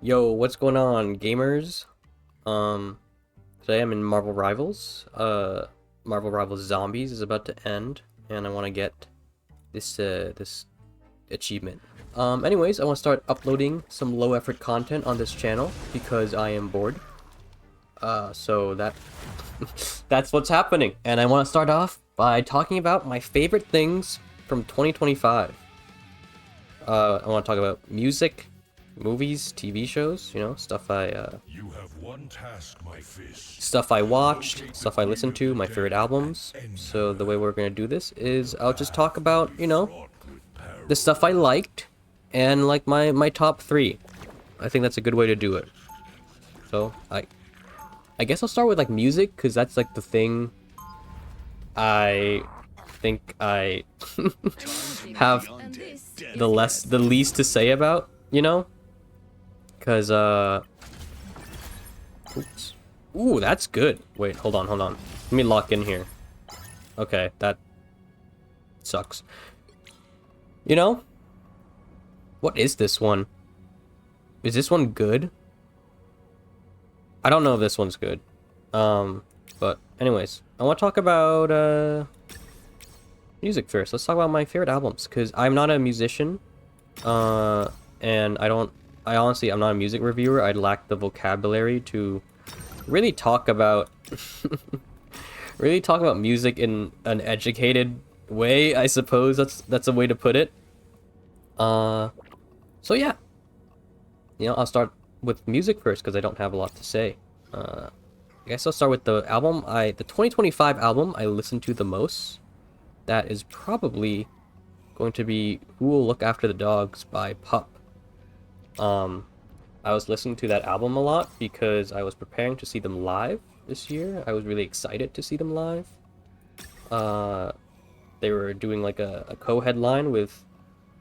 Yo, what's going on, gamers? Um, Today I'm in Marvel Rivals. Marvel Rivals Zombies is about to end, and I want to get this achievement. Anyways, I want to start uploading some low-effort content on this channel because I am bored. So that's what's happening, and I want to start off by talking about my favorite things from 2025. I want to talk about music, movies, TV shows, you know, stuff You have one task, my fist. stuff I watched, stuff I listened to, my favorite albums. So the way we're gonna do this is I'll just talk about, you know, the stuff I liked and like my top 3. I think that's a good way to do it. So I guess I'll start with like music, because that's like the thing I think I have the least to say about, you know? Because, oops. Ooh, that's good. Wait, hold on. Let me lock in here. Okay, that sucks. You know? What is this one? Is this one good? I don't know if this one's good. But anyways, I want to talk about, music first. Let's talk about my favorite albums, because I'm not a musician, and I'm not a music reviewer. I lack the vocabulary to really talk about music in an educated way, I suppose that's a way to put it. So yeah. You know, I'll start with music first because I don't have a lot to say. I guess I'll start with the album the 2025 album I listened to the most. That is probably going to be Who Will Look After the Dogs by Pup. I was listening to that album a lot because I was preparing to see them live this year. I was really excited to see them live. They were doing like a co-headline with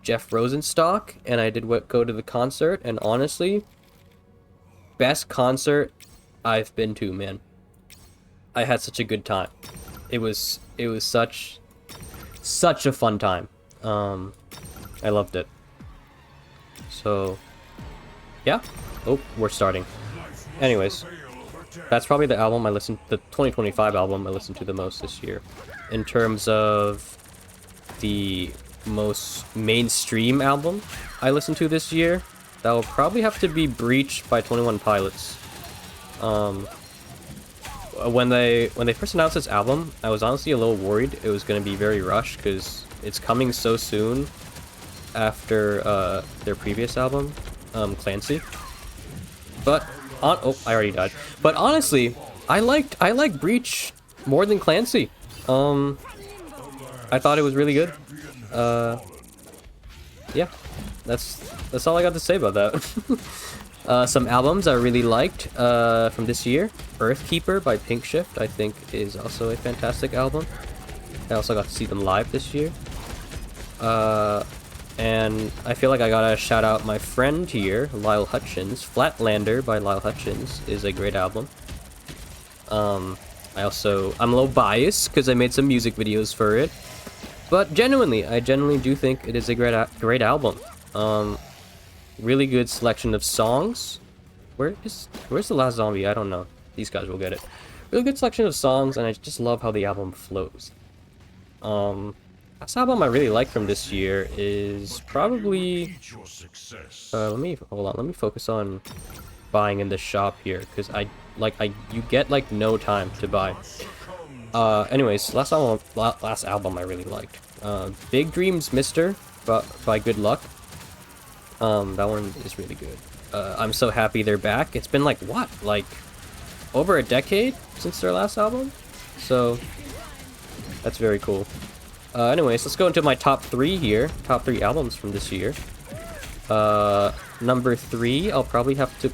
Jeff Rosenstock, and I did go to the concert, and honestly, best concert I've been to, man. I had such a good time. It was such a fun time. I loved it. So yeah. Oh, we're starting. Anyways, that's probably the 2025 album I listened to the most this year. In terms of the most mainstream album I listened to this year, that will probably have to be Breach by 21 Pilots. When they first announced this album, I was honestly a little worried it was going to be very rushed, because it's coming so soon after their previous album, Clancy. But I already died. But honestly, I liked Breach more than Clancy. I thought it was really good. Yeah, that's all I got to say about that. Some albums I really liked from this year. Earthkeeper by Pink Shift, I think, is also a fantastic album. I also got to see them live this year. And I feel like I gotta shout out my friend here, Lyle Hutchins. Flatlander by Lyle Hutchins is a great album. I'm a little biased because I made some music videos for it. But I genuinely do think it is a great album. Really good selection of songs. Where's the last zombie? I don't know. These guys will get it. Really good selection of songs, and I just love how the album flows. Last album I really like from this year is probably... let me focus on buying in the shop here, because you get like no time to buy. Anyways, last album I really liked. Big Dreams Mister by Good Luck. That one is really good. I'm so happy they're back. It's been like over a decade since their last album, so that's very cool. Anyways, let's go into my top 3 here. Top 3 albums from this year. Number 3, I'll probably have to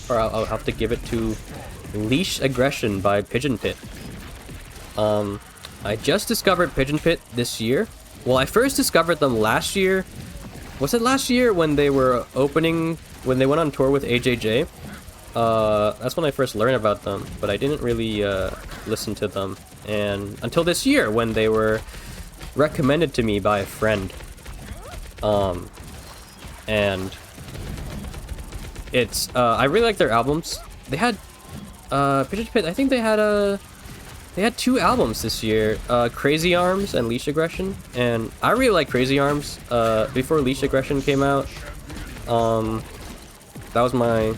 I'll have to give it to Leash Aggression by Pigeon Pit. I just discovered Pigeon Pit this year. Well, I first discovered them last year. Was it last year when they went on tour with AJJ? That's when I first learned about them, but I didn't really listen to them, and until this year when they were recommended to me by a friend. And It's I really like their albums. They had Pigeon Pit. I think they had 2 albums this year, Crazy Arms and Leash Aggression, and I really like Crazy Arms. Before Leash Aggression came out, that was my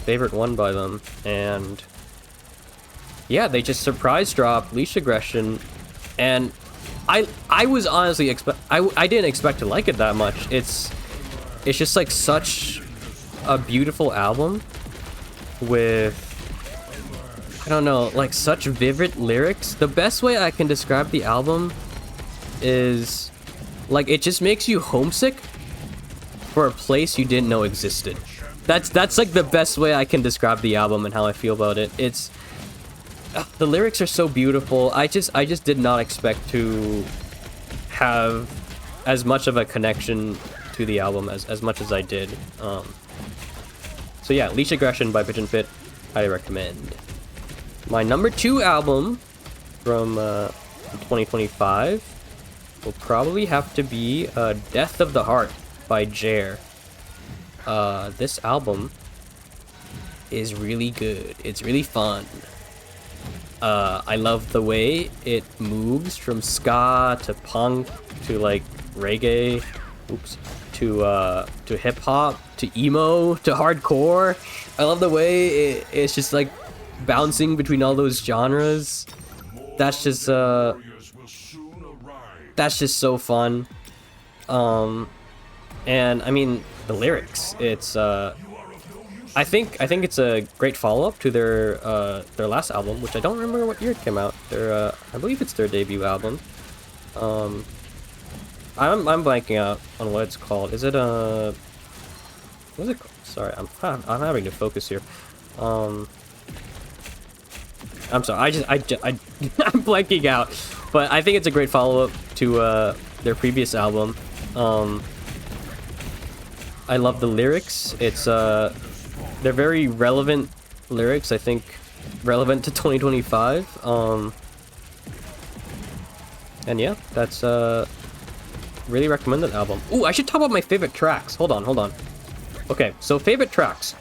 favorite one by them, and yeah, they just surprise dropped Leash Aggression, and I was honestly I didn't expect to like it that much. It's just like such a beautiful album with, I don't know, like such vivid lyrics. The best way I can describe the album is like it just makes you homesick for a place you didn't know existed. That's like the best way I can describe the album and how I feel about it. It's the lyrics are so beautiful. I just did not expect to have as much of a connection to the album as much as I did. So yeah, Leash Aggression by Pigeon Pit, highly recommend. My number 2 album from 2025 will probably have to be Death of the Heart by Jer. This album is really good. It's really fun. I love the way it moves from ska to punk to like reggae, to hip hop to emo to hardcore. I love the way it's just like bouncing between all those genres. That's just so fun. And I mean the lyrics, it's I think it's a great follow-up to their last album, which I don't remember what year it came out. I believe it's their debut album. I'm blanking out on what it's called. Is it what's it called? Sorry, I'm having to focus here. I'm sorry. I'm blanking out, but I think it's a great follow-up to their previous album. I love the lyrics. It's they're very relevant lyrics. I think relevant to 2025. And yeah, that's really recommend that album. Ooh, I should talk about my favorite tracks. Hold on. Okay, so favorite tracks.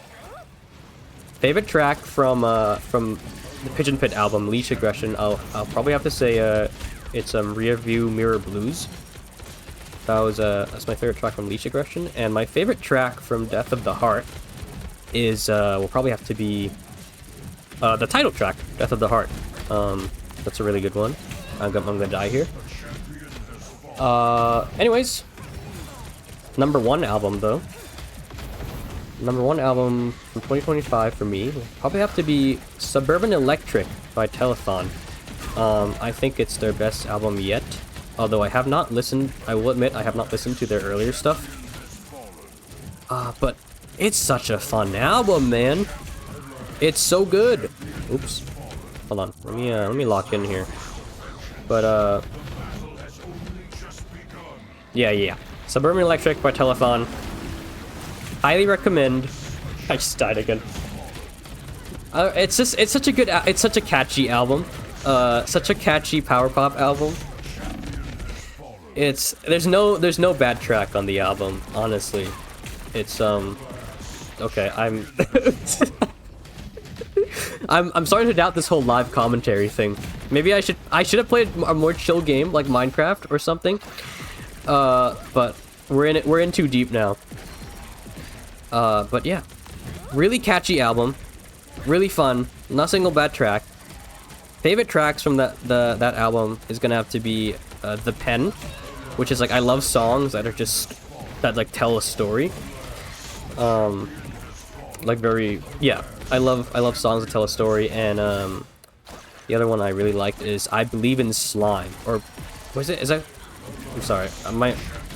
Favorite track from the Pigeon Pit album, Leash Aggression. I'll probably have to say it's Rearview Mirror Blues. That's my favorite track from Leash Aggression, and my favorite track from Death of the Heart is will probably have to be the title track, Death of the Heart. That's a really good one. I'm gonna die here. Anyways, number 1 album though. Number 1 album from 2025 for me will probably have to be Suburban Electric by Telethon. I think it's their best album yet. Although I have not listened, I will admit I have not listened to their earlier stuff. But it's such a fun album, man. It's so good. Oops. Hold on. Let me lock in here. But yeah. Suburban Electric by Telethon. Highly recommend. I just died again. It's such a catchy album. Such a catchy power pop album. There's no bad track on the album, honestly. It's okay, I'm I'm starting to doubt this whole live commentary thing. Maybe I should have played a more chill game like Minecraft or something. But we're in too deep now. But yeah. Really catchy album. Really fun. Not a single bad track. Favorite tracks from that album is gonna have to be The Pen, which is like I love songs that like tell a story. Like I love songs that tell a story, and the other one I really liked is I Believe in Slime, or was it? Is that? I'm sorry,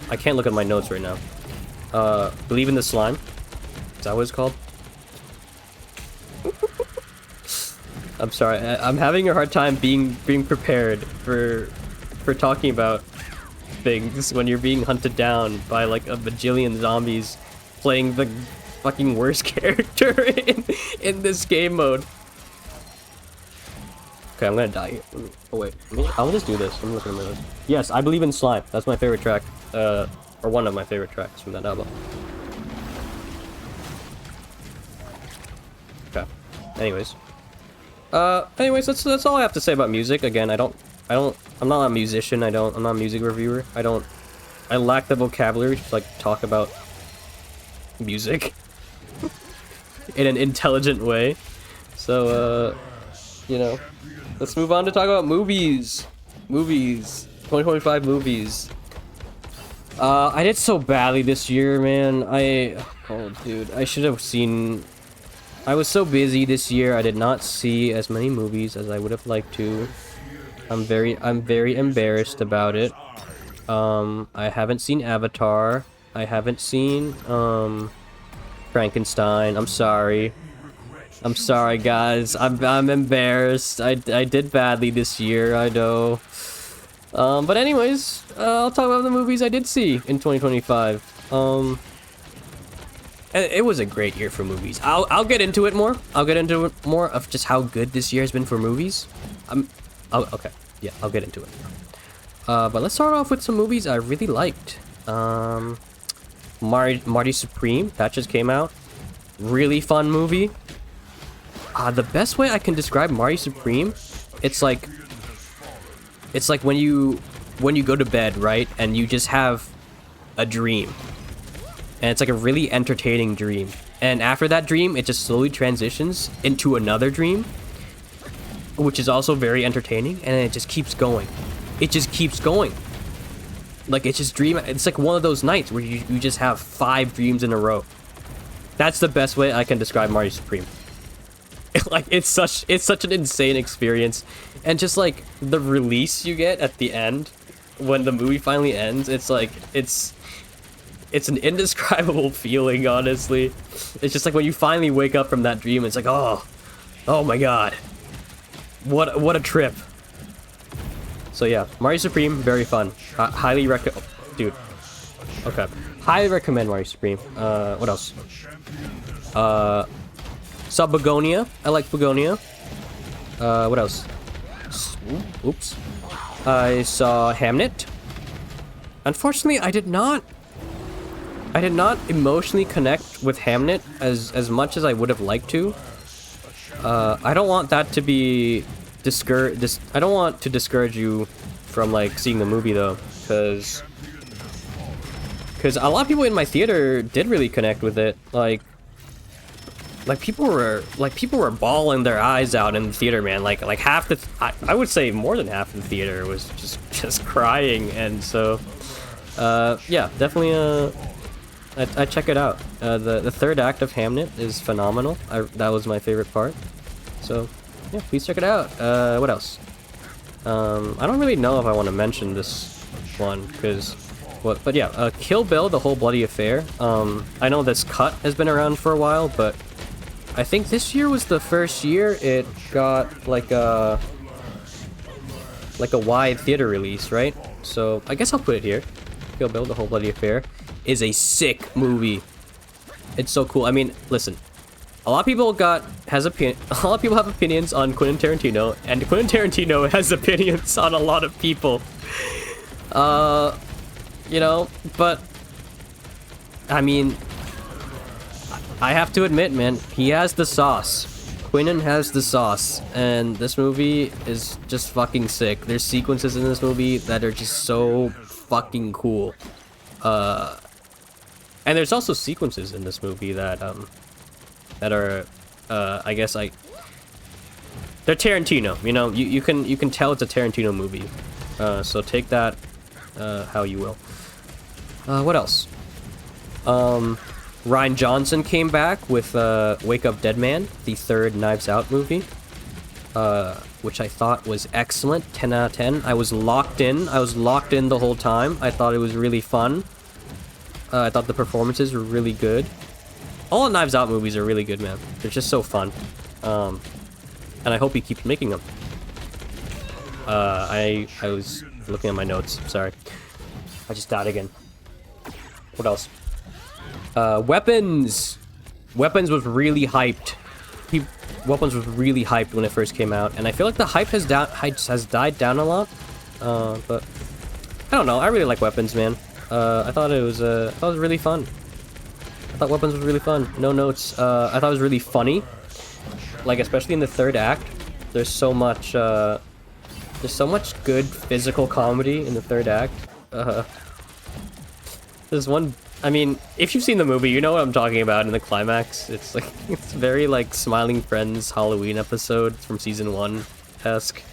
I can't look at my notes right now. Believe in the Slime. Is that what it's called? I'm sorry, I'm having a hard time being prepared for talking about things when you're being hunted down by like a bajillion zombies playing the fucking worst character in this game mode. Okay, I'm gonna die here. Oh wait, I'll just do this. I'm looking at this. Yes, I Believe in Slime. That's my favorite track, or one of my favorite tracks from that album. Okay. Anyways. Anyways, that's all I have to say about music. Again, I'm not a musician. I'm not a music reviewer. I lack the vocabulary to, like, talk about music in an intelligent way. So, you know, let's move on to talk about movies. 2025 movies. I did so badly this year, man. Oh, dude, I should have seen... I was so busy this year, I did not see as many movies as I would have liked to. I'm very embarrassed about it. I haven't seen Avatar. I haven't seen, Frankenstein. I'm sorry. I'm sorry, guys. I'm embarrassed. I did badly this year, I know. But anyways, I'll talk about the movies I did see in 2025. It was a great year for movies. I'll get into it more. I'll get into it more of just how good this year has been for movies. Okay. Yeah, I'll get into it. But let's start off with some movies I really liked. Marty Supreme, that just came out. Really fun movie. The best way I can describe Marty Supreme, it's like when you go to bed, right? And you just have a dream. And it's like a really entertaining dream. And after that dream, it just slowly transitions into another dream, which is also very entertaining, and it just keeps going. It just keeps going. Like, it's like one of those nights where you just have 5 dreams in a row. That's the best way I can describe Marty Supreme. Like, it's such an insane experience. And just like the release you get at the end when the movie finally ends, it's like it's an indescribable feeling, honestly. It's just like when you finally wake up from that dream, it's like, oh my god. What a trip. So yeah, Marty Supreme, very fun. Highly recommend. Dude. Okay. Highly recommend Marty Supreme. What else? Saw Begonia. I like Begonia. What else? Oops. I saw Hamnet. Unfortunately, I did not emotionally connect with Hamnet as much as I would have liked to. I don't want that to be I don't want to discourage you from, like, seeing the movie, though, because a lot of people in my theater did really connect with it. Like people were bawling their eyes out in the theater, man. Like half I would say more than half of the theater was just crying. And so yeah, definitely I check it out. The third act of Hamnet is phenomenal. That was my favorite part. So yeah, please check it out. What else? I don't really know if I want to mention this one, but yeah, Kill Bill, The Whole Bloody Affair. I know this cut has been around for a while, but I think this year was the first year it got like a wide theater release, right? So I guess I'll put it here. Kill Bill, The Whole Bloody Affair is a sick movie. It's so cool. I mean, listen. A lot of people have opinions on Quentin Tarantino, and Quentin Tarantino has opinions on a lot of people. You know, but I mean, I have to admit, man, he has the sauce. Quentin has the sauce, and this movie is just fucking sick. There's sequences in this movie that are just so fucking cool. And there's also sequences in this movie that are, I guess, like, they're Tarantino. You know, you can tell it's a Tarantino movie. So take that how you will. What else? Rian Johnson came back with Wake Up Dead Man, the third Knives Out movie, which I thought was excellent. 10 out of 10. I was locked in the whole time. I thought it was really fun. I thought the performances were really good. All the Knives Out movies are really good, man. They're just so fun. And I hope he keeps making them. I was looking at my notes. Sorry. I just died again. What else? Weapons. Weapons was really hyped. Weapons was really hyped when it first came out, and I feel like the hype has died down a lot. But I don't know. I really like Weapons, man. I thought it was really fun. I thought Weapons was really fun. No notes. I thought it was really funny. like especially in the third act, there's so much good physical comedy in the third act. There's one, I mean, if you've seen the movie, you know what I'm talking about in the climax. It's like, it's very like Smiling Friends Halloween episode from season 1-esque.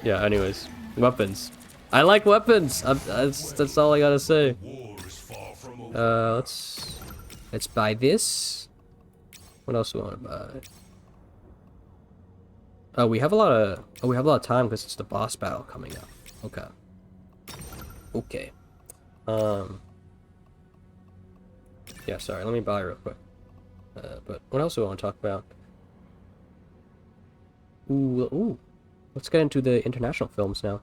Yeah, anyways. Weapons. I like weapons! That's all I gotta say. Let's buy this. What else do we want to buy? Oh, we have a lot of time because it's the boss battle coming up. Okay. Okay. Yeah, sorry, let me buy real quick. But what else do I want to talk about? Ooh. Let's get into the international films now.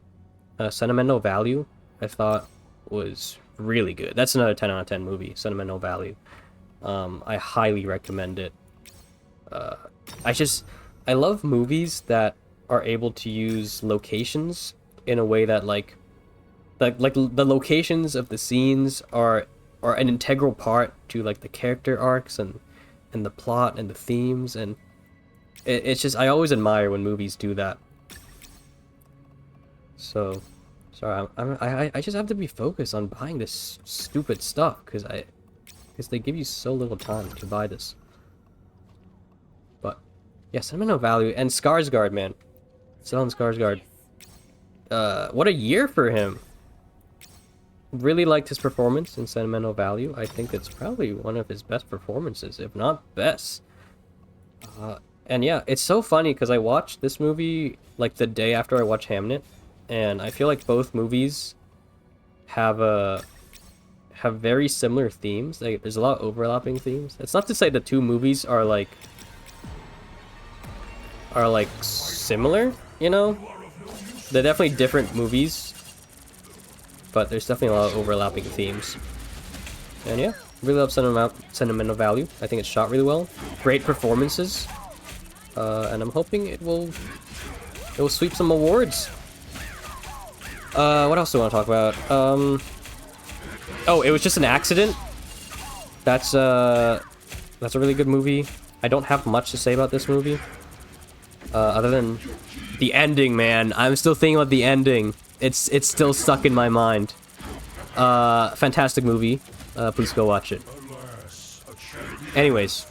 Sentimental Value, I thought was really good. That's another 10 out of 10 movie, Sentimental Value. I highly recommend it. I love movies that are able to use locations in a way that like the locations of the scenes are an integral part to like the character arcs and the plot and the themes, and it's just, I always admire when movies do that. So sorry, I just have to be focused on buying this stupid stuff because they give you so little time to buy this. But yeah, Sentimental Value and Skarsgård, man. Stellan Skarsgård. What a year for him. Really liked his performance in Sentimental Value. I think it's probably one of his best performances, if not best. And yeah, it's so funny because I watched this movie like the day after I watched Hamnet, and I feel like both movies have very similar themes. Like, there's a lot of overlapping themes. It's not to say the two movies are like similar, you know? They're definitely different movies, but there's definitely a lot of overlapping themes. And yeah, really love Sentimental Value. I think it's shot really well. Great performances. And I'm hoping it will sweep some awards. What else do I want to talk about? Oh, It Was Just an Accident. That's a really good movie. I don't have much to say about this movie. Other than the ending, man. I'm still thinking about the ending. It's still stuck in my mind. Fantastic movie. Please go watch it. Anyways,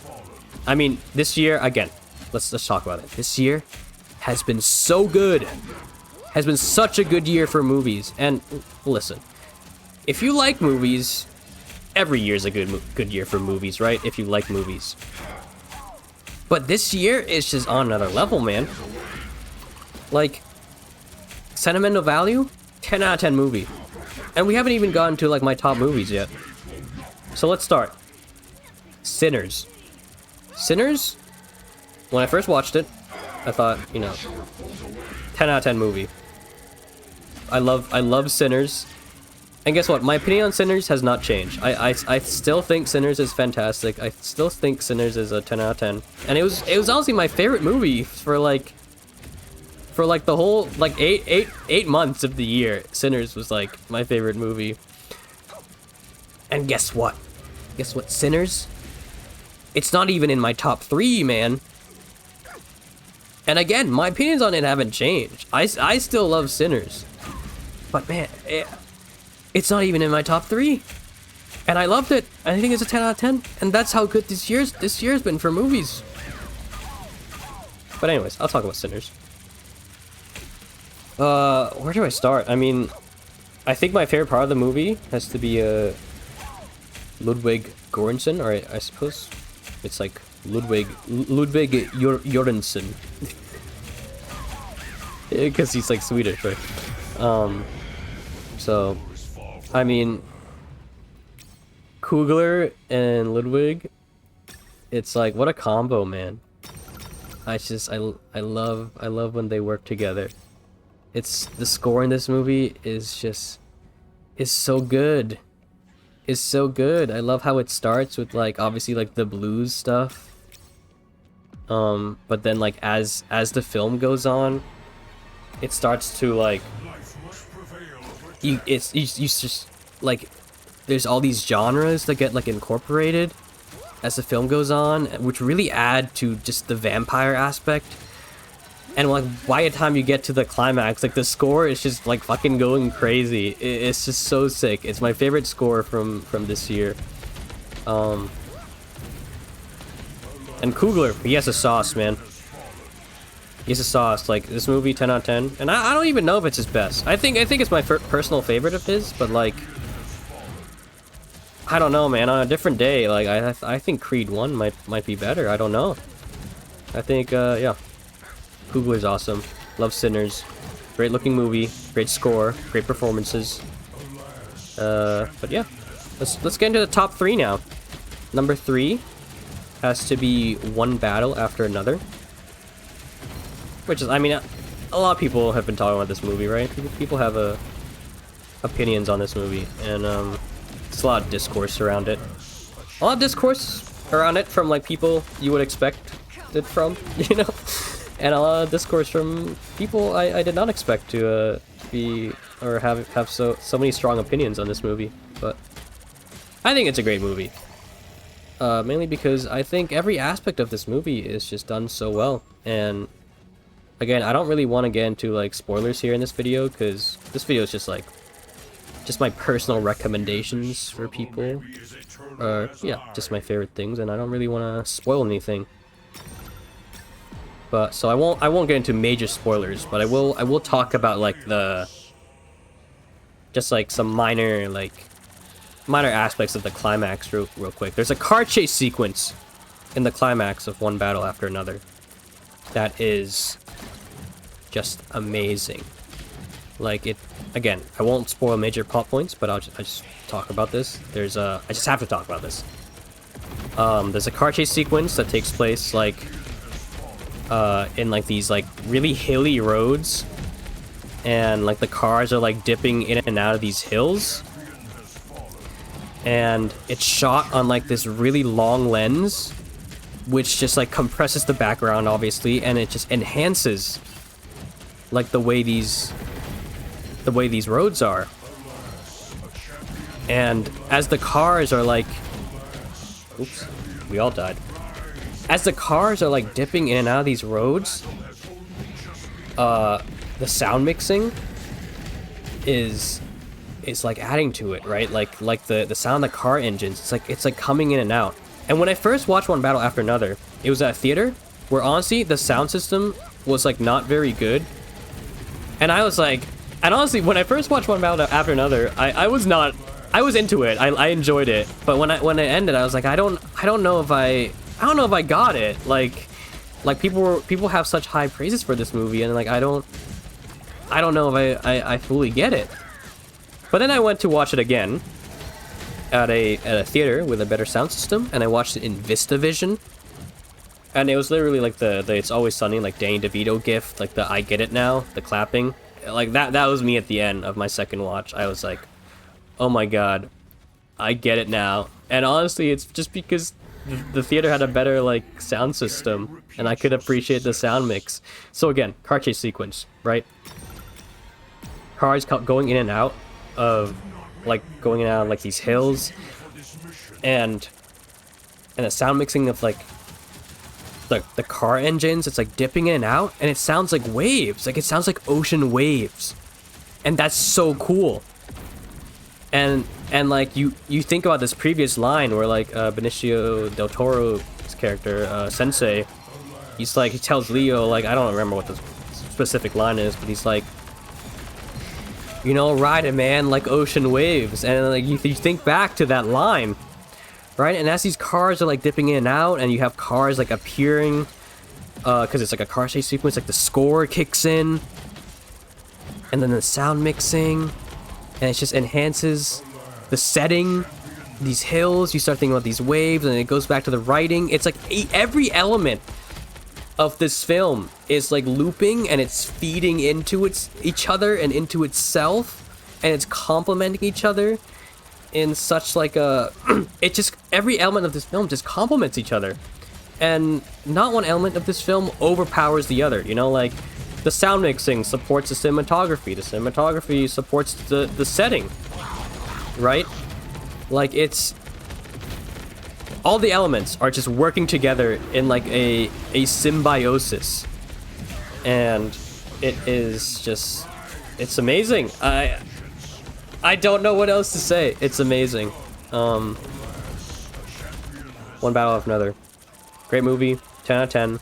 I mean, this year, again, let's talk about it. This year has been so good. Has been such a good year for movies. And listen, if you like movies, every year is a good year for movies, right? If you like movies. But this year is just on another level, man. Like, Sentimental Value, 10 out of 10 movie. And we haven't even gotten to like my top movies yet. So let's start. Sinners. Sinners, when I first watched it, I thought, you know, 10 out of 10 movie. I love Sinners. And guess what? My opinion on Sinners has not changed. I still think Sinners is fantastic. I still think Sinners is a 10 out of 10. And it was honestly my favorite movie for like the whole like eight months of the year. Sinners was like my favorite movie. And guess what? Guess what? Sinners? It's not even in my top 3, man. And again, my opinions on it haven't changed. I still love Sinners. But man, it's not even in my top 3. And I loved it. I think it's a 10 out of 10. And that's how good this year's been for movies. But anyways, I'll talk about Sinners. Where do I start? I mean, I think my favorite part of the movie has to be Ludwig Göransson, or I suppose it's like Ludwig Göransson. Because he's like Swedish, right? So, I mean, Kugler and Ludwig, it's like, what a combo, man. I love when they work together. It's, the score in this movie is so good. It's so good. I love how it starts with like, obviously like the blues stuff. But then like as the film goes on, it starts to like, you just like, there's all these genres that get like incorporated, as the film goes on, which really add to just the vampire aspect. And like by the time you get to the climax, like the score is just like fucking going crazy. It's just so sick. It's my favorite score from this year. And Coogler, he has a sauce, man. He has a sauce. Like this movie, 10 out of 10. And I don't even know if it's his best. I think it's my personal favorite of his, but like, I don't know, man. On a different day, like I think Creed 1 might be better. I don't know. I think yeah. Coogler's awesome. Love Sinners. Great looking movie. Great score. Great performances. But yeah. Let's get into the top 3 now. Number 3 has to be One Battle After Another. Which is, I mean, a lot of people have been talking about this movie, right? People have opinions on this movie, and there's a lot of discourse around it. A lot of discourse around it from like people you would expect it from, you know? And a lot of discourse from people I did not expect to be or have so many strong opinions on this movie. But I think it's a great movie. Mainly because I think every aspect of this movie is just done so well. And again, I don't really want to get into like spoilers here in this video, because this video is just my personal recommendations for people. Yeah, just my favorite things, and I don't really want to spoil anything. But so I won't get into major spoilers, but I will talk about like just like some minor aspects of the climax real quick. There's a car chase sequence in the climax of One Battle After Another that is just amazing. Like it, again, I won't spoil major plot points, but I just talk about this. I just have to talk about this. There's a car chase sequence that takes place like in like these like really hilly roads, and like the cars are like dipping in and out of these hills, and it's shot on like this really long lens, which just like compresses the background obviously, and it just enhances like the way these roads are. And as the cars are like, oops, we all died. As the cars are like dipping in and out of these roads, the sound mixing is like adding to it, right? Like the sound of the car engines, it's like coming in and out. And when I first watched One Battle After Another, it was at a theater where honestly the sound system was like not very good. And I was like, and honestly, when I first watched One Battle After Another, I was into it. I enjoyed it. But when it ended, I was like, I don't know if I got it. Like people have such high praises for this movie, and like I don't know if I fully get it. But then I went to watch it again at a theater with a better sound system, and I watched it in VistaVision. And it was literally like the It's Always Sunny, like Danny DeVito gif, like the I get it now, the clapping. Like that was me at the end of my second watch. I was like, oh my god, I get it now. And honestly, it's just because the theater had a better like sound system, and I could appreciate the sound mix. So again, car chase sequence, right? Cars going in and out of like these hills, and the sound mixing of like the car engines, it's like dipping in and out, and it sounds like waves. Like it sounds like ocean waves, and that's so cool. And like you think about this previous line where like Benicio del Toro's character, Sensei, he tells Leo, like, I don't remember what the specific line is, but he's like, you know, ride it, man, like ocean waves. And like you think back to that line, right? And as these cars are like dipping in and out, and you have cars like appearing, because it's like a car chase sequence, like the score kicks in, and then the sound mixing, and it just enhances the setting, these hills. You start thinking about these waves, and it goes back to the writing. It's like every element of this film is like looping, and it's feeding into each other and into itself, and it's complementing each other in such like a every element of this film just complements each other, and not one element of this film overpowers the other, you know? Like the sound mixing supports the cinematography supports the setting, right? Like it's all the elements are just working together in like a symbiosis, and it is just, it's amazing. I don't know what else to say. It's amazing. One battle after another. Great movie. 10 out of 10.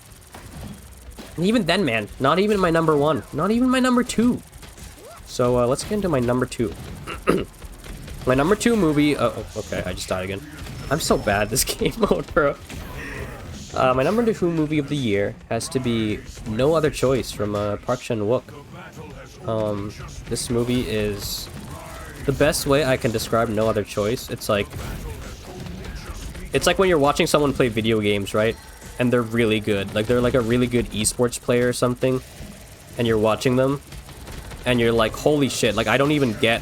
And even then, man, not even my number one. Not even my number two. So let's get into my number two. My number two movie. Oh, okay, I just died again. I'm so bad at this game mode, bro. My number two movie of the year has to be No Other Choice from Park Chan-wook. This movie is the best way I can describe No Other Choice. It's like when you're watching someone play video games, right? And they're really good. Like they're like a really good esports player or something, and you're watching them, and you're like, holy shit! Like I don't even get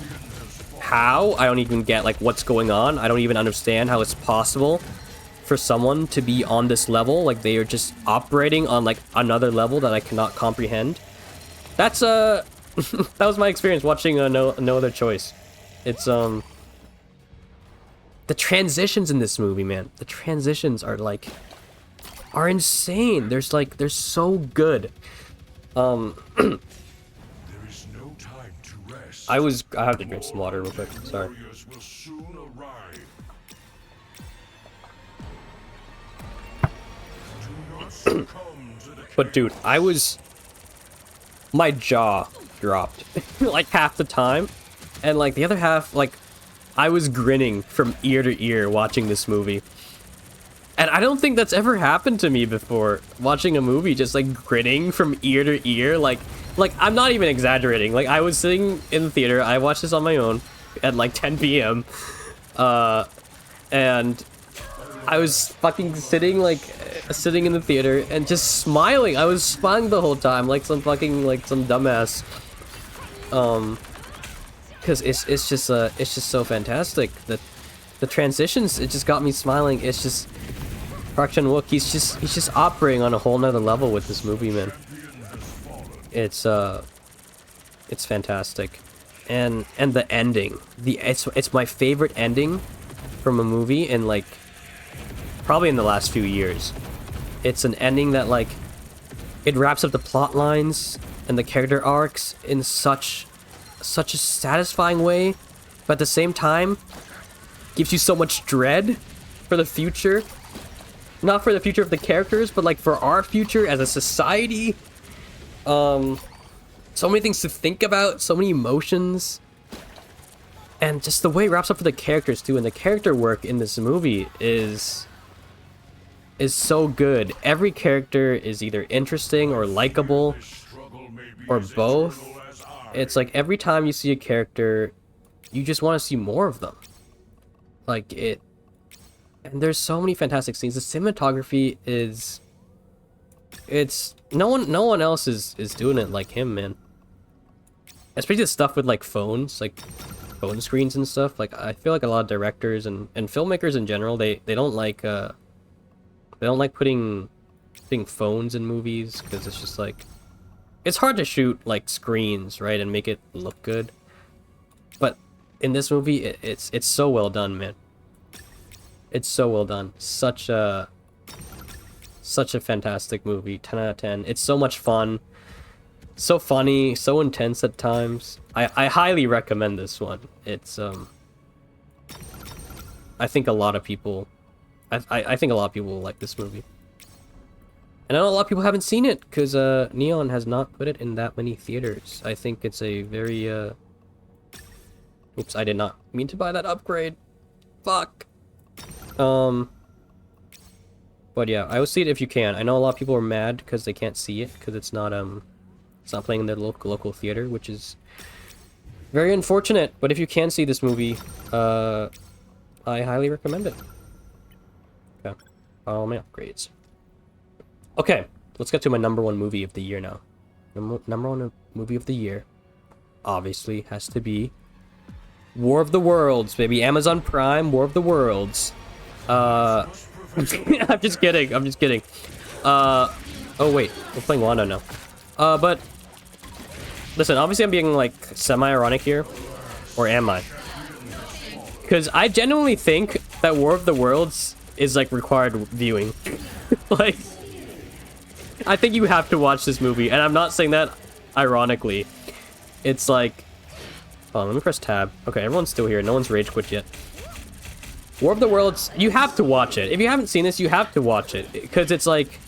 how. I don't even get like what's going on. I don't even understand how it's possible for someone to be on this level. Like they are just operating on like another level that I cannot comprehend. That's that was my experience watching No Other Choice. It's the transitions in this movie, man. The transitions are insane. They're so good. There is no time to rest. I have to drink some water real quick. Sorry. Warriors will soon arrive. Do not succumb to the But dude, my jaw dropped like half the time, and like the other half, like I was grinning from ear to ear watching this movie. And I don't think that's ever happened to me before, watching a movie just like grinning from ear to ear. Like I'm not even exaggerating. Like I was sitting in the theater, I watched this on my own at like 10 p.m. And I was fucking sitting in the theater and just smiling. I was smiling the whole time like some dumbass. Because it's just so fantastic. The transitions, it just got me smiling. It's just Park Chan-wook, he's just operating on a whole nother level with this movie, man. It's fantastic. And the ending. It's my favorite ending from a movie in like probably in the last few years. It's an ending that like it wraps up the plot lines and the character arcs in such a satisfying way, but at the same time gives you so much dread for the future. Not for the future of the characters, but like for our future as a society. So many things to think about, so many emotions. And just the way it wraps up for the characters too, and the character work in this movie is so good. Every character is either interesting or likable, or both. It's like every time you see a character, you just want to see more of them. Like it, and there's so many fantastic scenes. The cinematography it's no one else is doing it like him, man. Especially the stuff with like phones, like phone screens and stuff. Like I feel like a lot of directors and filmmakers in general, they don't like putting phones in movies, because it's just like it's hard to shoot like screens, right, and make it look good. But in this movie, it's so well done, man. It's so well done. Such a fantastic movie. 10 out of 10. It's so much fun. So funny, so intense at times. I highly recommend this one. It's I think a lot of people I think a lot of people will like this movie. And I know a lot of people haven't seen it because Neon has not put it in that many theaters. I think it's a very oops, I did not mean to buy that upgrade. Fuck. But yeah, I would see it if you can. I know a lot of people are mad because they can't see it because it's not playing in their local theater, which is very unfortunate. But if you can see this movie, I highly recommend it. Okay, all my upgrades. Okay, let's get to my number one movie of the year now. Number one movie of the year, obviously, has to be War of the Worlds, baby. Amazon Prime, War of the Worlds. I'm just kidding. Oh wait, we're playing Wanda now. But listen, obviously I'm being like semi-ironic here, or am I? Because I genuinely think that War of the Worlds is like required viewing. Like, I think you have to watch this movie, and I'm not saying that ironically. It's like, oh, let me press tab. Okay, everyone's still here. No one's rage quit yet. War of the Worlds, you have to watch it. If you haven't seen this, you have to watch it. Because it's like...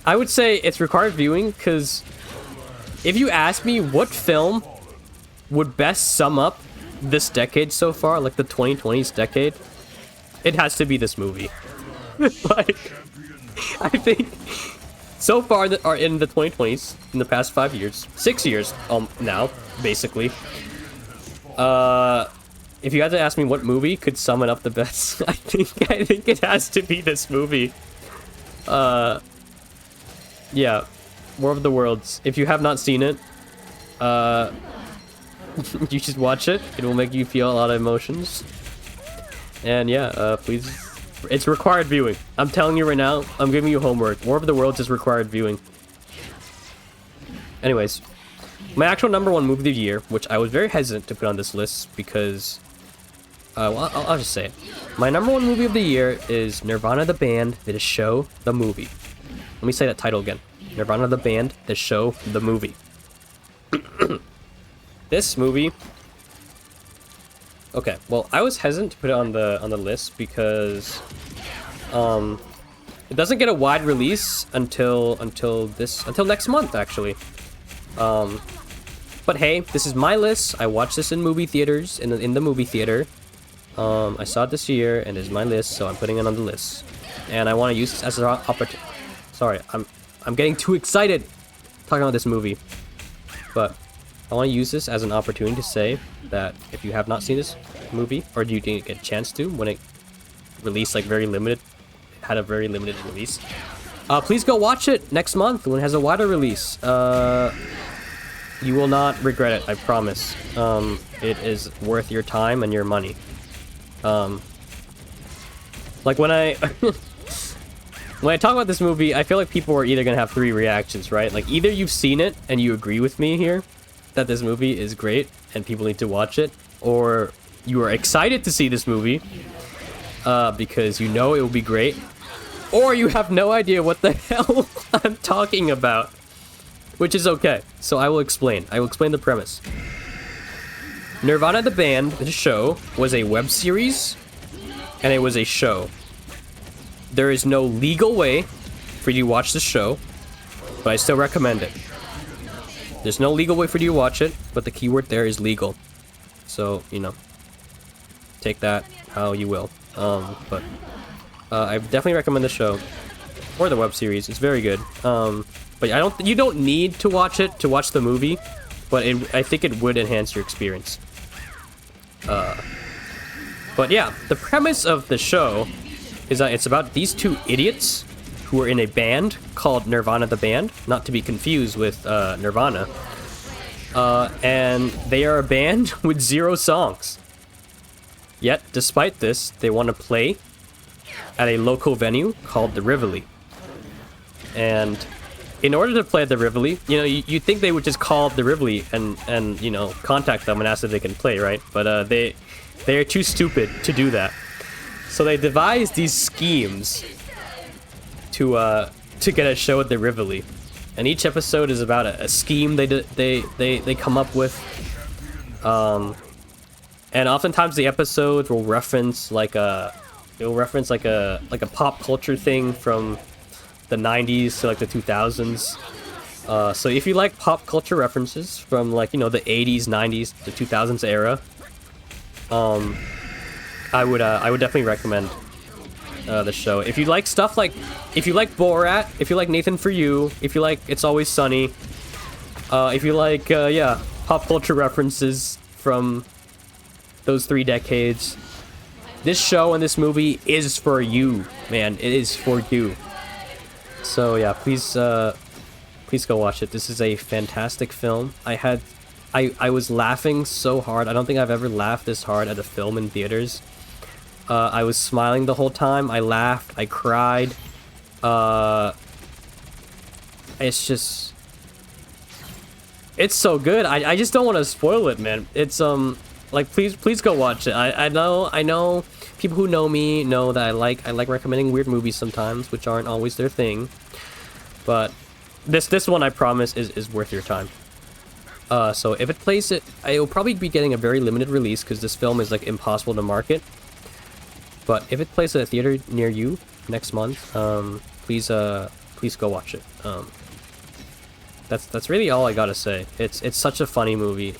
I would say it's required viewing, because... If you ask me what film would best sum up this decade so far, like the 2020s decade, it has to be this movie. Like, I think... So far that are in the 2020s, in the past 5 years, 6 years now, basically. If you had to ask me what movie could sum it up the best, I think it has to be this movie. Yeah, War of the Worlds. If you have not seen it, you should watch it. It will make you feel a lot of emotions. And yeah, please, it's required viewing. I'm telling you right now, I'm giving you homework. War of the Worlds is required viewing. Anyways, my actual #1 movie of the year, which I was very hesitant to put on this list because... well, I'll just say it. My #1 movie of the year is Nirvana the Band, the show, the movie. Let me say that title again. Nirvana the Band, the show, the movie. This movie... Okay, well, I was hesitant to put it on the list because... it doesn't get a wide release until next month, actually. But hey, this is my list. I watched this in movie theaters, in the movie theater. I saw it this year, and it's my list, so I'm putting it on the list. And I want to use this as an opportunity. Sorry, I'm getting too excited talking about this movie. But I want to use this as an opportunity to say that if you have not seen this movie, or you didn't get a chance to when it released like had a very limited release, please go watch it next month when it has a wider release. You will not regret it, I promise. It is worth your time and your money. Like when I when I talk about this movie, I feel like people are either gonna have 3 reactions, right? Like either you've seen it and you agree with me here that this movie is great and people need to watch it, or you are excited to see this movie because you know it will be great, or you have no idea what the hell I'm talking about, which is okay. So I will explain. I will explain the premise. Nirvana the Band, the show, was a web series, and it was a show. There is no legal way for you to watch the show, but I still recommend it. There's no legal way for you to watch it, but the keyword there is legal. So, you know, take that how you will. But I definitely recommend the show, or the web series. It's very good. But you don't need to watch it to watch the movie, but I think it would enhance your experience. But yeah, the premise of the show is that it's about these 2 idiots who are in a band called Nirvana the Band, not to be confused with Nirvana. And they are a band with 0 songs. Yet, despite this, they want to play at a local venue called the Rivoli. And in order to play at the Rivoli, you know, you'd think they would just call the Rivoli and you know, contact them and ask if they can play, right? But they are too stupid to do that. So they devised these schemes to get a show at the Rivoli. And each episode is about a scheme they come up with. And oftentimes the episodes will reference like a pop culture thing from the 90s to like the 2000s. So if you like pop culture references from like, you know, the 80s, 90s, the 2000s era, I would definitely recommend the show. If you like stuff like, if you like Borat, if you like Nathan For You, if you like It's Always Sunny, if you like yeah, pop culture references from those 3 decades, this show and this movie is for you, man. It is for you. So yeah, please go watch it. This is a fantastic film. I was laughing so hard. I don't think I've ever laughed this hard at a film in theaters. I was smiling the whole time. I laughed. I cried. It's so good. I just don't want to spoil it, man. It's Like, please go watch it. I know people who know me know that I like recommending weird movies sometimes, which aren't always their thing. But this one, I promise, is worth your time. So if it plays it will probably be getting a very limited release because this film is like impossible to market. But if it plays at a theater near you next month, please go watch it. That's really all I gotta say. It's such a funny movie.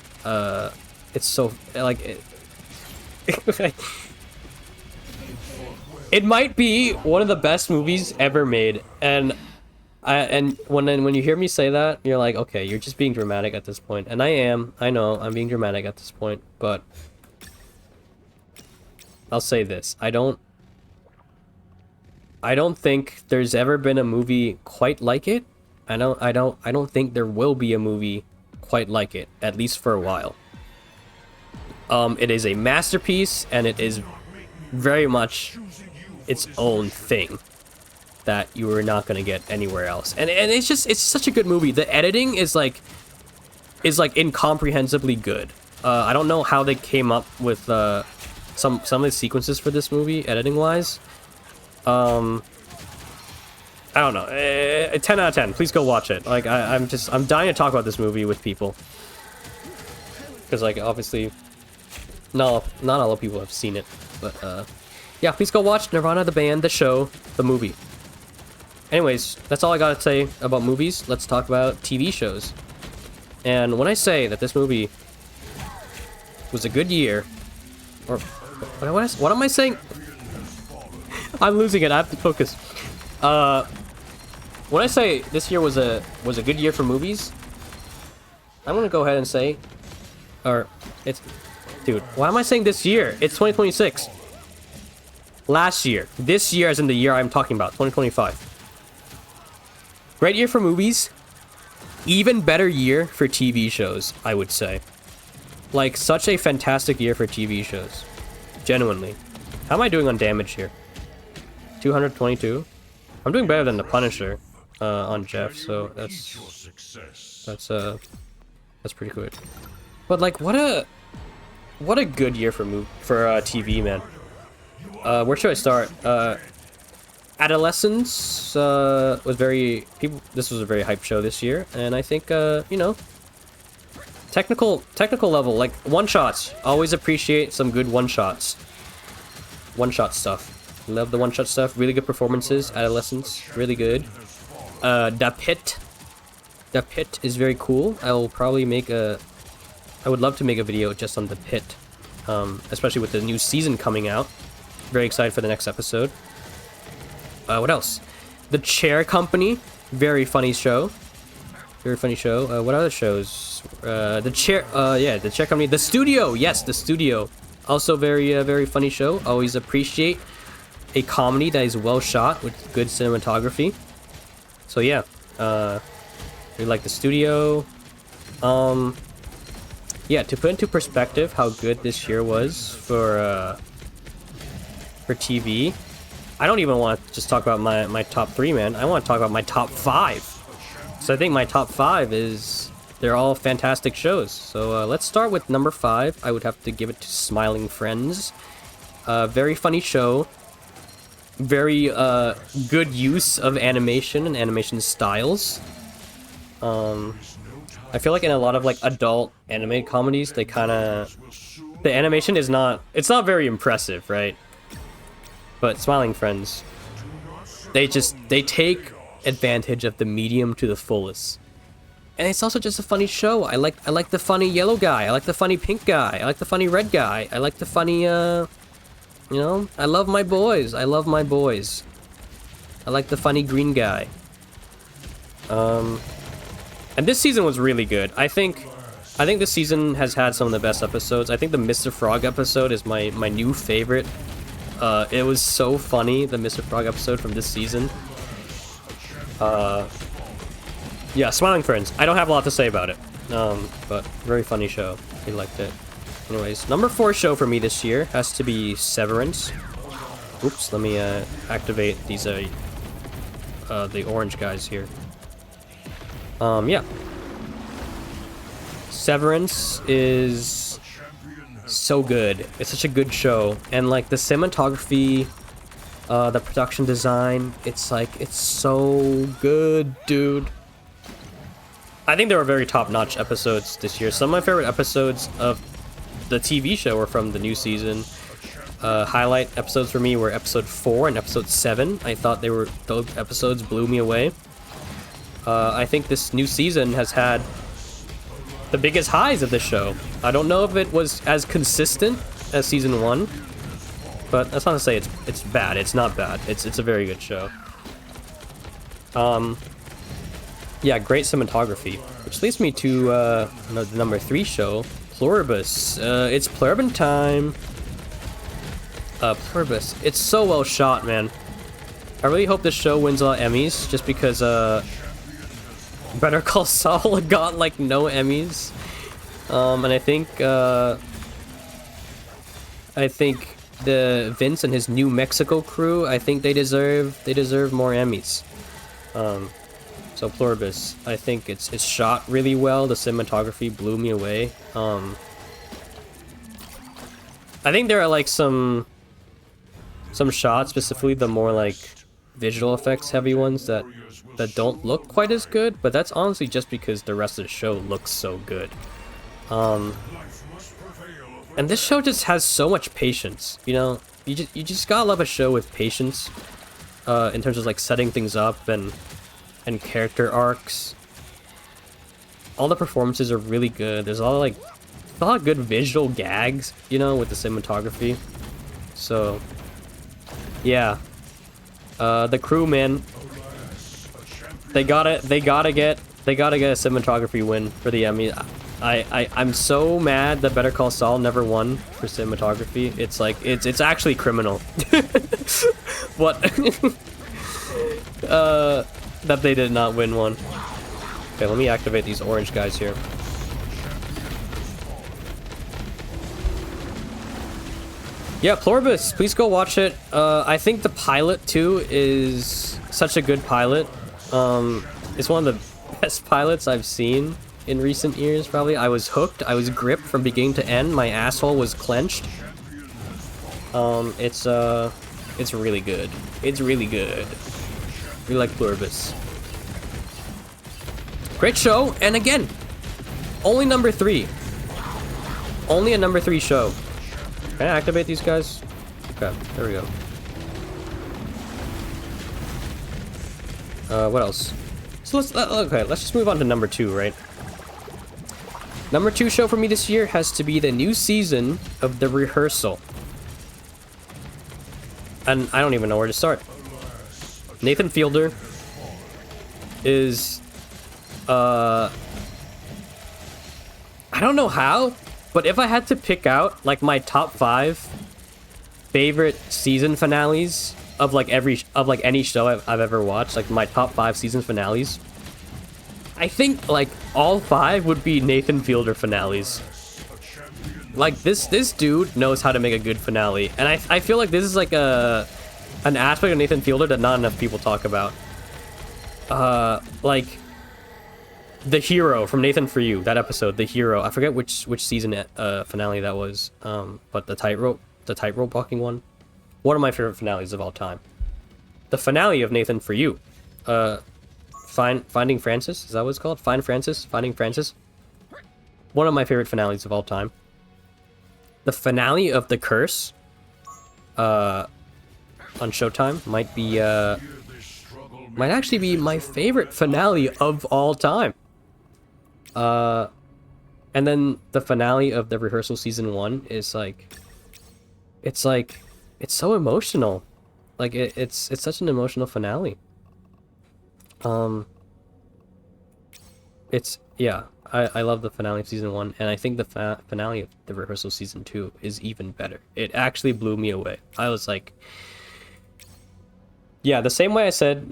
It's so like it might be one of the best movies ever made, and when you hear me say that, you're like, okay, you're just being dramatic at this point, and I know I'm being dramatic at this point, but I'll say this: I don't think there's ever been a movie quite like it. I don't think there will be a movie quite like it, at least for a while. It is a masterpiece, and it is very much its own thing that you are not gonna get anywhere else. And it's such a good movie. The editing is like incomprehensibly good. I don't know how they came up with some of the sequences for this movie, editing wise. I don't know. 10 out of 10. Please go watch it. Like I'm dying to talk about this movie with people, because like obviously not all of people have seen it, but yeah, please go watch Nirvana the band, the show, the movie. Anyways, that's all I gotta say about movies. Let's talk about TV shows. And when I say that this movie was a good year, or what am I saying? I'm losing it. I have to focus. When I say this year was a good year for movies, I'm gonna go ahead and say, dude, why am I saying this year? It's 2026. Last year. This year as in the year I'm talking about, 2025. Great year for movies. Even better year for TV shows, I would say. Like, such a fantastic year for TV shows. Genuinely. How am I doing on damage here? 222? I'm doing better than the Punisher on Jeff, so that's pretty good. But like, what a good year for TV, man. Where should I start? Adolescence was this was a very hype show this year, and I think you know, technical level, like one-shots. Always appreciate some good one-shots. One-shot stuff. Love the one-shot stuff. Really good performances. Adolescence, really good. The Pit is very cool. I would love to make a video just on The Pit, especially with the new season coming out. Very excited for the next episode. What else? The Chair Company, very funny show. Very funny show. What other shows? The Chair Company. The Studio, yes, The Studio. Also very funny show. Always appreciate a comedy that is well shot with good cinematography. So yeah, we like The Studio. Yeah, to put into perspective how good this year was for TV, I don't even want to just talk about my top 3, man. I want to talk about my top 5. So I think my top 5 they're all fantastic shows. So let's start with number 5. I would have to give it to Smiling Friends. Very funny show. Very good use of animation and animation styles. I feel like in a lot of like adult anime comedies, the animation it's not very impressive, right? But Smiling Friends, they take advantage of the medium to the fullest. And it's also just a funny show. I like the funny yellow guy. I like the funny pink guy. I like the funny red guy. I like the funny, you know, I love my boys. I like the funny green guy. And this season was really good. I think this season has had some of the best episodes. I think the Mr. Frog episode is my new favorite. It was so funny, the Mr. Frog episode from this season. Yeah, Smiling Friends. I don't have a lot to say about it. But very funny show. I liked it. Anyways, number 4 show for me this year has to be Severance. Oops, let me activate these the orange guys here. Yeah. Severance is so good. It's such a good show, and like the cinematography, the production design, it's like it's so good, dude. I think there were very top-notch episodes this year. Some of my favorite episodes of the TV show were from the new season. Highlight episodes for me were episode 4 and episode 7. I thought those episodes blew me away. I think this new season has had the biggest highs of the show. I don't know if it was as consistent as season 1, but that's not to say it's bad. It's not bad. It's a very good show. Yeah, great cinematography, which leads me to the number 3 show, Pluribus. It's Pluribus time. Pluribus. It's so well shot, man. I really hope this show wins a lot of Emmys, just because Better Call Saul got like no Emmys, and I think the Vince and his New Mexico crew, I think they deserve more Emmys. So Pluribus, I think it's shot really well. The cinematography blew me away. I think there are like some shots, specifically the more like visual effects heavy ones that don't look quite as good, but that's honestly just because the rest of the show looks so good. And this show just has so much patience, you know? You just gotta love a show with patience, in terms of like setting things up and character arcs. All the performances are really good. There's a lot of good visual gags, you know, with the cinematography. So yeah, the crew, man, they gotta get a cinematography win for the Emmy. I'm so mad that Better Call Saul never won for cinematography. It's like it's actually criminal. What? That they did not win one. Okay, let me activate these orange guys here. Yeah, Pluribus, please go watch it. I think the pilot too is such a good pilot. It's one of the best pilots I've seen in recent years, probably. I was hooked. I was gripped from beginning to end. My asshole was clenched. It's really good. It's really good. We like Pluribus. Great show, and again, only number 3. Only a number 3 show. Can I activate these guys? Okay, there we go. What else? So let's just move on to number 2, right? Number 2 show for me this year has to be the new season of The Rehearsal. And I don't even know where to start. Nathan Fielder is, I don't know how, but if I had to pick out, like, my top 5 favorite season finales of, like, any show I've ever watched, like, my top 5 season finales, I think, like, all 5 would be Nathan Fielder finales. Like, this dude knows how to make a good finale, and I feel like this is, like, an aspect of Nathan Fielder that not enough people talk about. Like, The Hero from Nathan For You, that episode, The Hero. I forget which season finale that was, but the tightrope walking one. One of my favorite finales of all time. The finale of Nathan For You. Finding Francis, is that what it's called? Finding Francis. One of my favorite finales of all time. The finale of The Curse, on Showtime might actually be my favorite finale of all time. And then the finale of The Rehearsal season 1 is it's so emotional. Like it's such an emotional finale. I love the finale of season 1, and I think the finale of The Rehearsal season 2 is even better. It actually blew me away. I was like, yeah, the same way I said,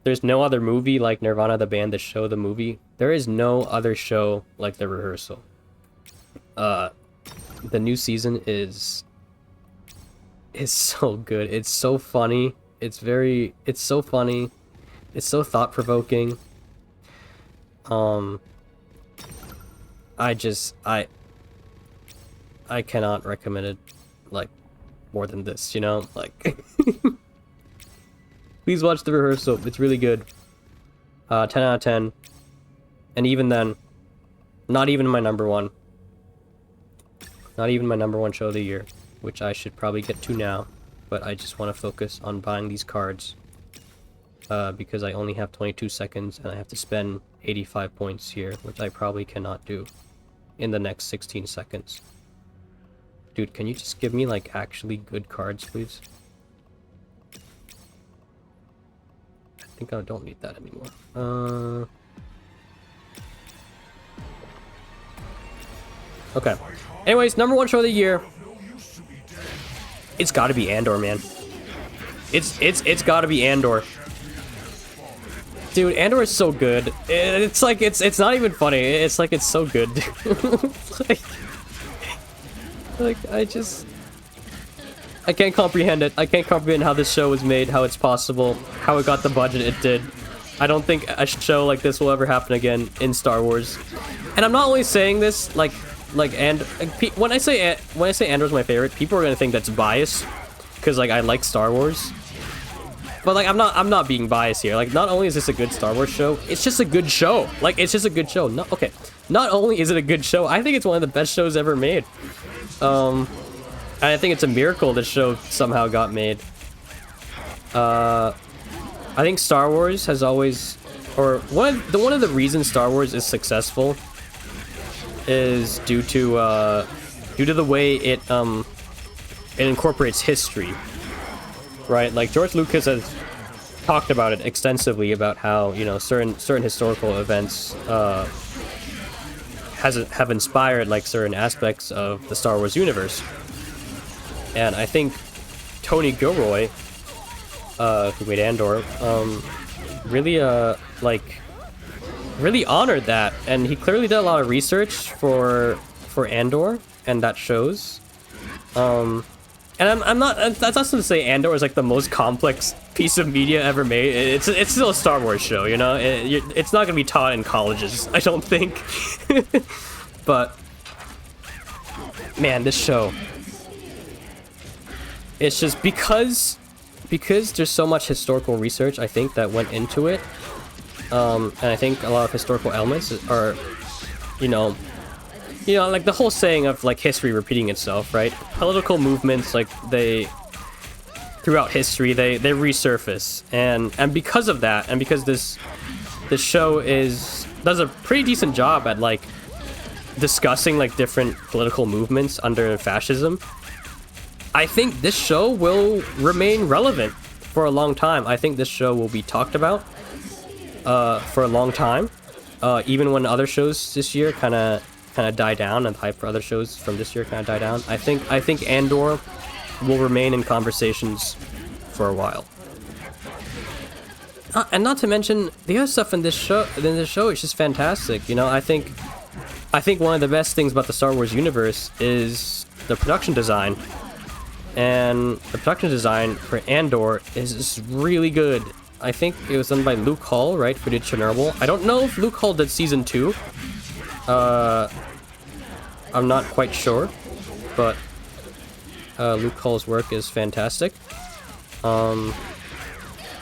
there's no other movie like Nirvana the band, the show, the movie. There is no other show like The Rehearsal. The new season is so good. It's so funny. It's so funny. It's so thought-provoking. I cannot recommend it, like, more than this, you know? Like, please watch the rehearsal. It's really good. 10 out of 10. And even then, not even my number one. Not even my number one show of the year, which I should probably get to now. But I just want to focus on buying these cards. Because I only have 22 seconds and I have to spend 85 points here, which I probably cannot do in the next 16 seconds. Dude, can you just give me, like, actually good cards, please? I think I don't need that anymore. Okay. Anyways, number one show of the year. It's gotta be Andor, man. It's gotta be Andor. Dude, Andor is so good. It's like, it's not even funny. It's like, it's so good. like, I can't comprehend it. I can't comprehend how this show was made, how it's possible, how it got the budget it did. I don't think a show like this will ever happen again in Star Wars. And I'm not only saying this, when I say Andor's my favorite, people are gonna think that's biased, because, like, I like Star Wars. But, like, I'm not being biased here. Like, not only is this a good Star Wars show, it's just a good show. Like, it's just a good show. No, okay. Not only is it a good show, I think it's one of the best shows ever made. I think it's a miracle this show somehow got made. I think Star Wars has always, or one of the reasons Star Wars is successful is due to the way it incorporates history. Right, like George Lucas has talked about it extensively, about how, you know, certain historical events have inspired, like, certain aspects of the Star Wars universe. And I think Tony Gilroy, who made Andor, really really honored that, and he clearly did a lot of research for Andor, and that shows. And I'm not, that's not to say Andor is, like, the most complex piece of media ever made. It's still a Star Wars show, you know? It's not gonna be taught in colleges, I don't think. But, man, this show. It's just because there's so much historical research, I think, that went into it. And I think a lot of historical elements are, you know, like the whole saying of, like, history repeating itself, right? Political movements, like, throughout history, they resurface, and because of that, and because this show does a pretty decent job at, like, discussing, like, different political movements under fascism, I think this show will remain relevant for a long time. I think this show will be talked about for a long time, even when other shows this year kind of die down, and the hype for other shows from this year kind of die down. I think Andor will remain in conversations for a while. And not to mention the other stuff in this show is just fantastic. You know, I think one of the best things about the Star Wars universe is the production design. And the production design for Andor is really good. I think it was done by Luke Hall, right, who did Chernobyl. I don't know if Luke Hall did season 2. I'm not quite sure, but Luke Hall's work is fantastic. But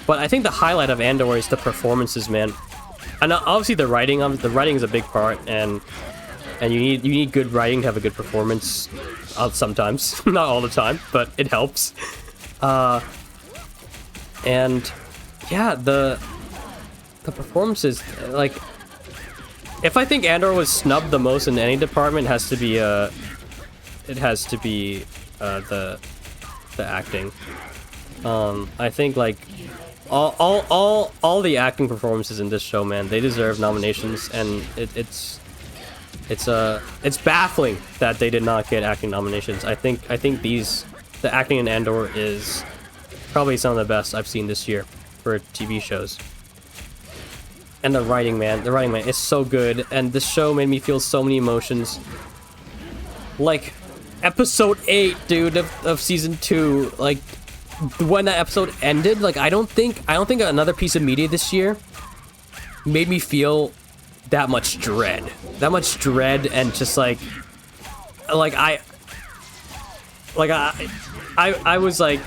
I think the highlight of Andor is the performances, man. And obviously the writing is a big part, and you need good writing to have a good performance. Sometimes, not all the time, but it helps. And yeah, the performances, like, if I think Andor was snubbed the most in any department, it has to be the acting. I think, like, all the acting performances in this show, man, they deserve nominations, and it's baffling that they did not get acting nominations. I think the acting in Andor is probably some of the best I've seen this year for TV shows. And the writing, man, is so good, and this show made me feel so many emotions. Like, episode 8, dude, of season 2, like, when that episode ended, like, I don't think another piece of media this year made me feel that much dread, and just, like Like I was like,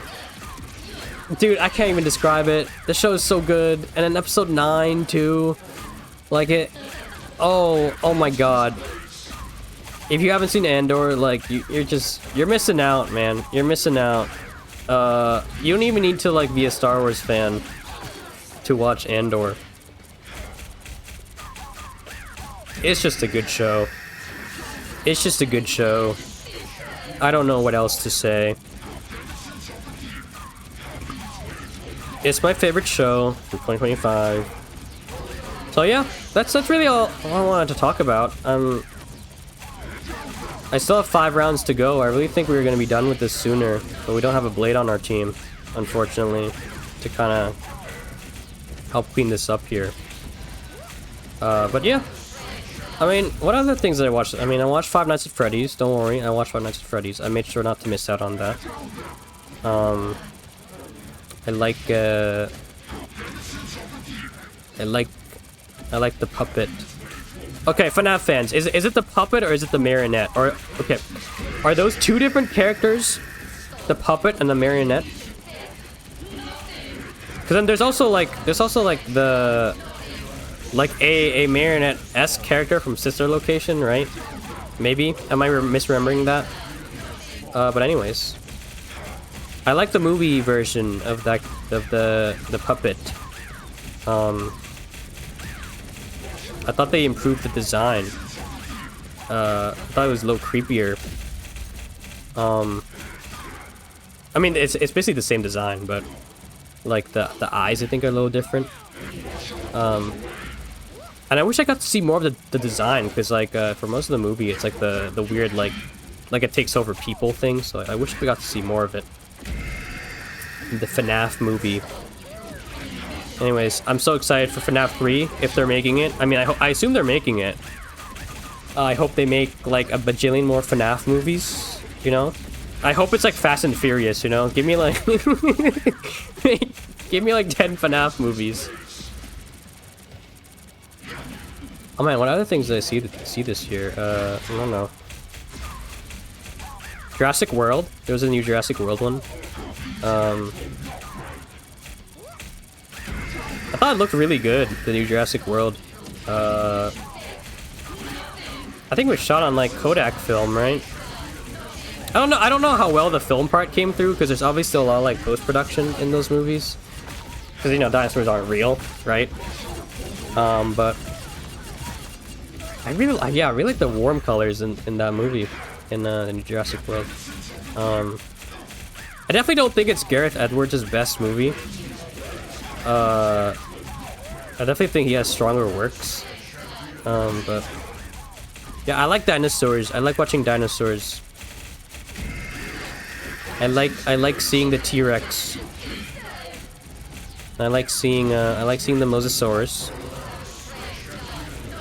dude, I can't even describe it. The show is so good, and then episode 9 too, like it. Oh my god. If you haven't seen Andor, like you're missing out, man. You're missing out. You don't even need to like be a Star Wars fan to watch Andor. It's just a good show. It's just a good show. I don't know what else to say. It's my favorite show for 2025. So yeah, that's really all I wanted to talk about. I still have 5 rounds to go. I really think we were going to be done with this sooner, but we don't have a blade on our team, unfortunately, to kind of help clean this up here. But yeah. I mean, what other things did I watch? I mean, I watched Five Nights at Freddy's. Don't worry, I watched Five Nights at Freddy's. I made sure not to miss out on that. I like the puppet. Okay, FNAF fans, is it the puppet or is it the marionette? Or okay, are those 2 different characters? The puppet and the marionette? Because then there's also like the a marionette-esque character from Sister Location, right? Maybe. Am I misremembering that? But anyways, I like the movie version of the puppet. I thought they improved the design. I thought it was a little creepier. I mean, it's basically the same design, but like the eyes I think are a little different. And I wish I got to see more of the design, because like for most of the movie it's like the weird like it takes over people thing, so I wish we got to see more of it in the FNAF movie. Anyways, I'm so excited for FNAF 3 if they're making it. I mean, I assume they're making it. I hope they make like a bajillion more FNAF movies, you know? I hope it's like Fast and Furious, you know? Give me like give me like 10 FNAF movies. Oh man, what other things did I see this year? I don't know. Jurassic World. There was a new Jurassic World one. I thought it looked really good, the new Jurassic World. I think it was shot on like Kodak film, right? I don't know how well the film part came through, because there's obviously a lot of like post-production in those movies. Because, you know, dinosaurs aren't real, right? But I really like the warm colors in that movie, in the new Jurassic World. I definitely don't think it's Gareth Edwards' best movie. I definitely think he has stronger works. But yeah, I like dinosaurs. I like watching dinosaurs. I like seeing the T-Rex. I like seeing the Mosasaurus.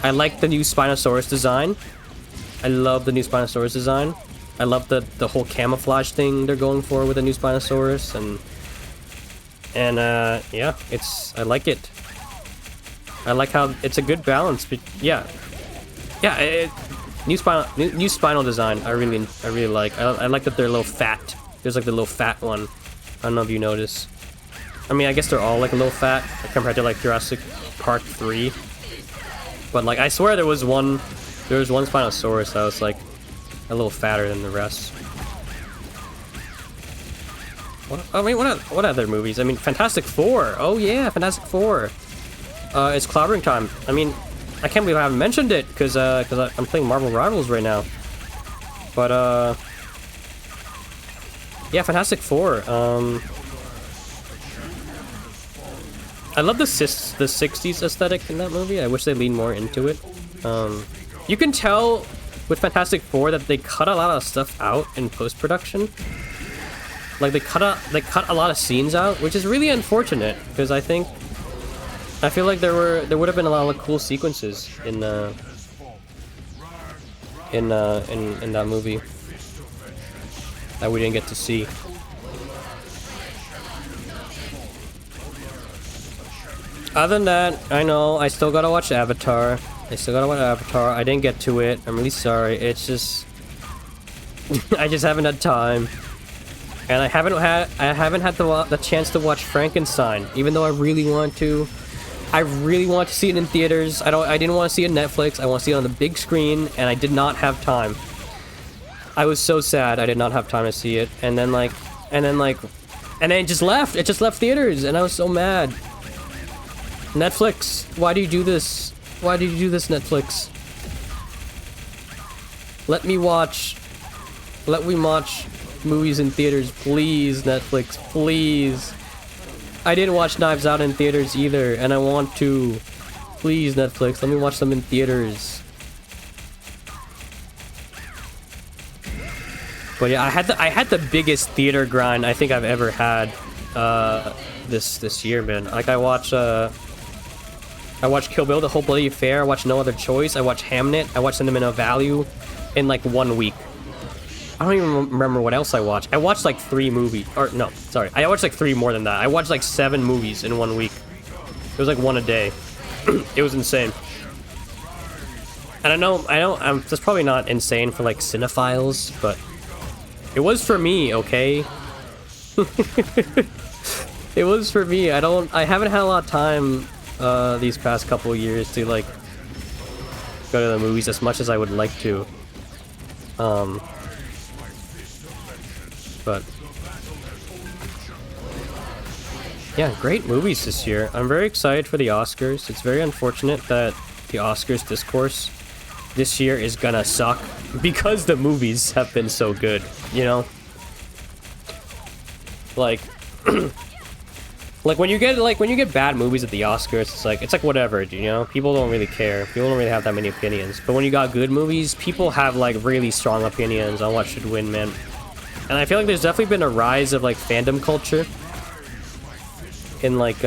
I like the new Spinosaurus design. I love the new Spinosaurus design. I love the whole camouflage thing they're going for with the new Spinosaurus, and yeah, I like it. I like how it's a good balance. But yeah, new spinal design. I really like. I like that they're a little fat. There's like the little fat one. I don't know if you notice. I mean, I guess they're all like a little fat compared to like Jurassic Park 3. But like, I swear there was one Spinosaurus that was like a little fatter than the rest. What other movies? I mean, Fantastic Four. Oh yeah, Fantastic Four. It's clobbering time. I mean, I can't believe I haven't mentioned it, because I'm playing Marvel Rivals right now. But yeah, Fantastic Four. I love the 60s aesthetic in that movie. I wish they leaned more into it. You can tell with Fantastic Four that they cut a lot of stuff out in post-production. Like they cut a lot of scenes out, which is really unfortunate, because I feel like there would have been a lot of cool sequences in that movie that we didn't get to see. Other than that, I know I still gotta watch Avatar. I didn't get to it. I'm really sorry. It's just I just haven't had time. And I haven't had the chance to watch Frankenstein, even though I really want to. I really want to see it in theaters. I didn't want to see it on Netflix. I want to see it on the big screen, and I did not have time. I was so sad I did not have time to see it. And then it just left. It just left theaters, and I was so mad. Netflix, why do you do this? Why did you do this, Netflix? Let me watch movies in theaters, please, Netflix, please. I didn't watch Knives Out in theaters either, and I want to. Please, Netflix, let me watch them in theaters. But yeah, I had the biggest theater grind I think I've ever had this year, man. Like I watched Kill Bill, The Whole Bloody Affair, I watched No Other Choice, I watched Hamnet, I watched Sentimental Value in like 1 week. I don't even remember what else I watched. I watched like 3 movies. Or, no, sorry. I watched like 3 more than that. I watched like 7 movies in 1 week. It was like 1 a day. It was insane. And I know, that's probably not insane for like cinephiles, but it was for me, okay? It was for me. I haven't had a lot of time these past couple of years to like go to the movies as much as I would like to. But yeah, great movies this year. I'm very excited for the Oscars. It's very unfortunate that the Oscars discourse this year is gonna suck because the movies have been so good, you know? Like when you get bad movies at the Oscars, it's like whatever, you know? People don't really care. People don't really have that many opinions. But when you got good movies, people have like really strong opinions on what should win, man. And I feel like there's definitely been a rise of like fandom culture in like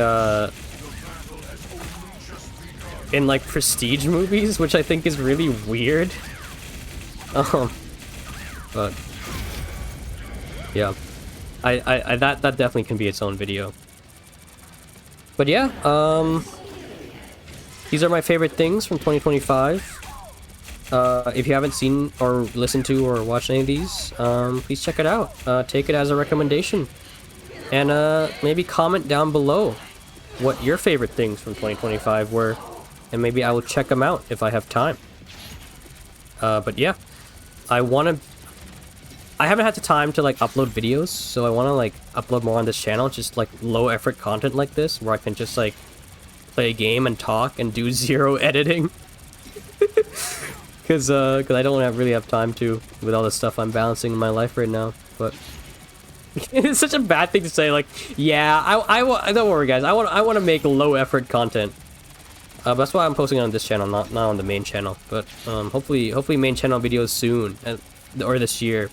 prestige movies, which I think is really weird. But yeah, I that definitely can be its own video. But yeah, these are my favorite things from 2025. If you haven't seen or listened to or watched any of these, please check it out. Take it as a recommendation. And maybe comment down below what your favorite things from 2025 were. And maybe I will check them out if I have time. But yeah, I haven't had the time to like upload videos, so I want to like upload more on this channel, just like low effort content like this, where I can just like play a game and talk and do 0 editing. Because I don't really have time to, with all the stuff I'm balancing in my life right now. But it's such a bad thing to say. Like, yeah, I don't worry, guys. I want to make low effort content. That's why I'm posting on this channel, not on the main channel. But hopefully main channel videos soon, or this year.